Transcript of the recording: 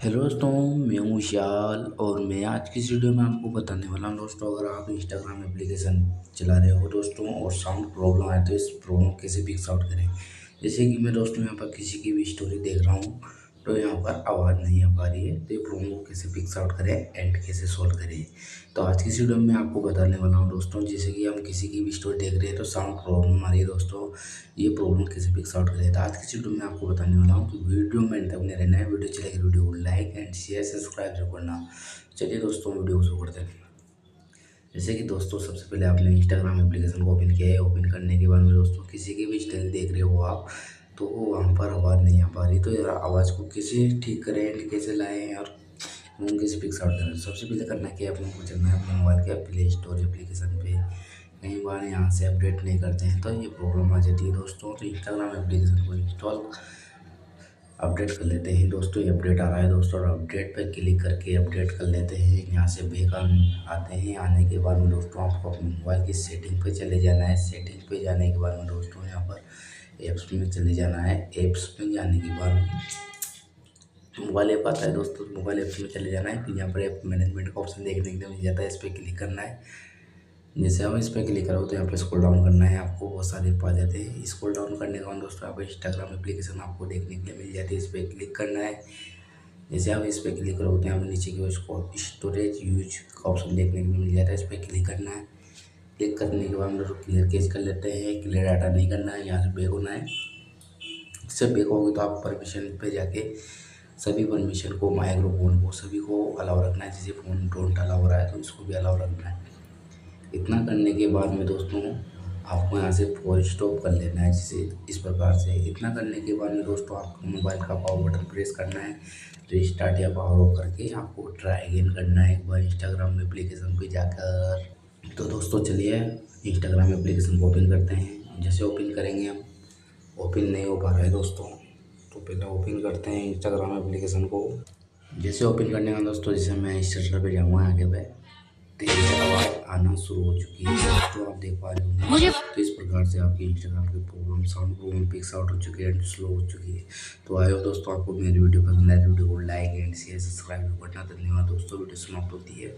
Hello दोस्तों, मैं हूँ विशाल और मैं आज की इस वीडियो में आपको बताने वाला हूँ दोस्तों। अगर आप इंस्टाग्राम एप्लीकेशन चला रहे हो दोस्तों और साउंड प्रॉब्लम आए तो इस प्रॉब्लम को कैसे फिक्स आउट करें। जैसे कि मैं दोस्तों यहाँ पर किसी की भी स्टोरी देख रहा हूँ तो यहाँ पर आवाज़ नहीं आ पा रही है, तो ये प्रॉब्लम को कैसे फिक्स आउट करें एंड कैसे सॉल्व करें। तो आज की इस वीडियो में मैं आपको बताने वाला हूँ दोस्तों। जैसे कि हम किसी की भी स्टोरी देख रहे हैं तो साउंड प्रॉब्लम आ रही है दोस्तों, ये प्रॉब्लम कैसे फिक्स आउट करें। तो आज की वीडियो में आपको बताने वाला हूँ, तो वीडियो में अंत तक बने रहना है। वीडियो अच्छी लगे वीडियो को लाइक एंड शेयर सब्सक्राइब जरूर करना। चलिए दोस्तों वीडियो को शुरू करते हैं। जैसे कि दोस्तों सबसे पहले आपने इंस्टाग्राम एप्लीकेशन को ओपन किया है। ओपन करने के बाद में दोस्तों किसी की भी स्टाइल देख रहे हो आप, तो वहाँ पर आवाज़ नहीं आ पा रही, तो यार आवाज़ को कैसे ठीक करें एंड कैसे लाएँ और हम कैसे फिक्स आउट करें। सबसे पहले करना क्या है, अपने को चलना है अपने मोबाइल के प्ले स्टोर एप्लीकेशन पे। कई बार यहाँ से अपडेट नहीं करते हैं तो ये प्रॉब्लम आ जाती है दोस्तों। तो इंस्टाग्राम एप्लीकेशन को इंस्टॉल अपडेट कर लेते हैं दोस्तों। ये अपडेट आ रहा है दोस्तों और अपडेट पे क्लिक करके अपडेट कर लेते हैं। यहाँ से बैक आते हैं। आने के बाद में दोस्तों आपको अपने मोबाइल की सेटिंग पे चले जाना है। सेटिंग पे जाने के बाद में दोस्तों यहाँ पर ऐप्स में चले जाना है। ऐप्स में जाने के बाद मोबाइल ऐप आता है दोस्तों, मोबाइल ऐप्स में चले जाना है। फिर यहाँ पर ऐप मैनेजमेंट का ऑप्शन देखने के लिए मिल जाता है, इस पर क्लिक करना है। जैसे हम इस पर क्लिक करो तो यहाँ पे स्क्रॉल डाउन करना है, आपको बहुत सारे ऐप आ जाते हैं। स्क्रॉल डाउन करने के बाद दोस्तों यहाँ पर इंस्टाग्राम एप्लीकेशन आपको देखने के लिए मिल जाती है, इस पर क्लिक करना है। जैसे आप इस पर क्लिक करो तो यहाँ पर नीचे की ओर स्टोरेज यूज का ऑप्शन देखने के लिए मिल जाता है, इस पर क्लिक करना है। क्लिक करने के बाद हम लोग क्लियर केस कर लेते हैं। क्लियर डाटा नहीं करना है, यहाँ से बैक होना है। इससे बैक होगे तो आप परमिशन पे जाके सभी परमिशन को, माइक्रोफोन को, सभी को अलाउ रखना है। जैसे फ़ोन डोंट अलाउ हो रहा है तो इसको भी अलाउ रखना है। इतना करने के बाद में दोस्तों आपको यहाँ से फोर स्टॉप कर लेना है, जैसे इस प्रकार से। इतना करने के बाद में दोस्तों आपको मोबाइल का पावर बटन प्रेस करना है, रिस्टार्ट या पावर ऑफ करके आपको ट्राई अगेन करना है एक बार इंस्टाग्राम एप्लीकेशन पे जाकर। तो दोस्तों चलिए इंस्टाग्राम एप्लीकेशन को ओपन करते हैं। जैसे ओपन करेंगे हम, ओपन नहीं हो पा रहा है दोस्तों, तो पहले ओपन करते हैं इंस्टाग्राम एप्लीकेशन को। जैसे ओपन करने का दोस्तों, जैसे मैं स्टार्टर पे जाऊँगा आगे पे, तो ये आवाज़ आना शुरू हो चुकी है दोस्तों, आप देख पा रहे होंगे। तो इस प्रकार से आपकी इंस्टाग्राम की problem, sound problem fix out हो चुकी है एंड स्लो हो चुकी है। तो आई होप दोस्तों आपको मेरी वीडियो पसंद आए, वीडियो को लाइक एंड शेयर सब्सक्राइब करना। धन्यवाद दोस्तों, वीडियो समाप्त होती है।